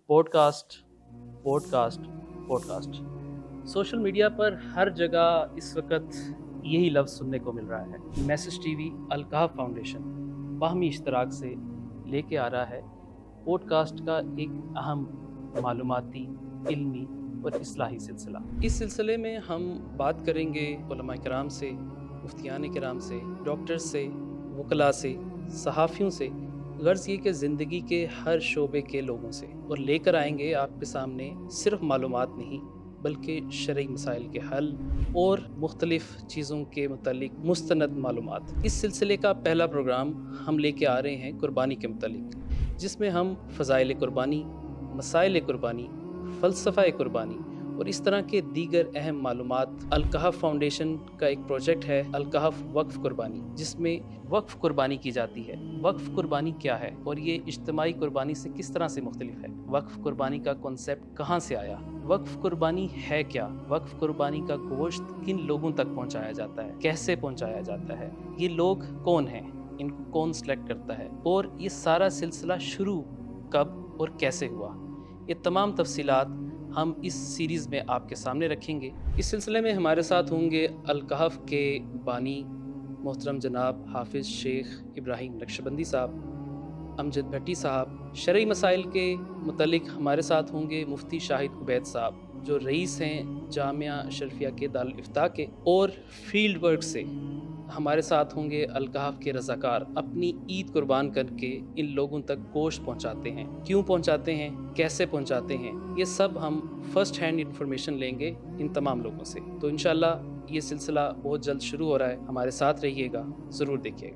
Podcast podcast podcast social media पर हर जगह इस वक्त यही लफ्ज़ सुनने को मिल रहा है। मैसेज टीवी अलकाफ फाउंडेशन बाहमी इश्तराक से लेके आ रहा है पॉडकास्ट का एक अहम मालूमाती, इल्मी और इस्लाही सिलसिला। इस सिलसिले में हम बात करेंगे उलमा किराम से, मुफ्तियान किराम से, डॉक्टर्स से, वकला से, सहाफ़ियों से, गर्ज़ ये कि ज़िंदगी के हर शोबे के लोगों से, और लेकर आएंगे आपके सामने सिर्फ मालूमात नहीं बल्कि शरई मसाइल के हल और मुख्तलिफ़ चीज़ों के मुतालिक मुस्तनद मालूमात। इस सिलसिले का पहला प्रोग्राम हम लेके आ रहे हैं कुर्बानी के मुतालिक, जिसमें हम फ़ज़ाइल कुर्बानी, मसाइल कुर्बानी, फ़लसफ़ा कुर्बानी और इस तरह के दीगर अहम मालूमात। अलकहफ़ फाउंडेशन का एक प्रोजेक्ट है अलकहफ़ वक्फ़ कुर्बानी, जिसमें वक्फ़ कुर्बानी की जाती है। वक्फ़ कुर्बानी क्या है और ये इज्तिमाई कुर्बानी से किस तरह से मुख्तलिफ है? वक्फ़ कुर्बानी का कॉन्सेप्ट कहाँ से आया? वक्फ़ कुर्बानी है क्या? वक्फ़ कुर्बानी का गोश्त किन लोगों तक पहुँचाया जाता है? कैसे पहुँचाया जाता है? ये लोग कौन हैं? इनको कौन सेलेक्ट करता है? और ये सारा सिलसिला शुरू कब और कैसे हुआ? ये तमाम तफसीलात हम इस सीरीज़ में आपके सामने रखेंगे। इस सिलसिले में हमारे साथ होंगे अलकहफ़ के बानी मोहतरम जनाब हाफिज़ शेख इब्राहिम नक्शबंदी साहब, अमजद भट्टी साहब। शरई मसाइल के मुतालिक हमारे साथ होंगे मुफ्ती शाहिद उबैद साहब, जो रईस हैं जामिया शरफिया के दारुल इफ्ता के। और फील्ड वर्क से हमारे साथ होंगे अलकहफ़ के रज़ाकार, अपनी ईद कुर्बान करके इन लोगों तक गोश्त पहुंचाते हैं। क्यों पहुंचाते हैं, कैसे पहुंचाते हैं, ये सब हम फ़र्स्ट हैंड इंफॉर्मेशन लेंगे इन तमाम लोगों से। तो इंशाअल्लाह ये सिलसिला बहुत जल्द शुरू हो रहा है, हमारे साथ रहिएगा, ज़रूर देखिएगा।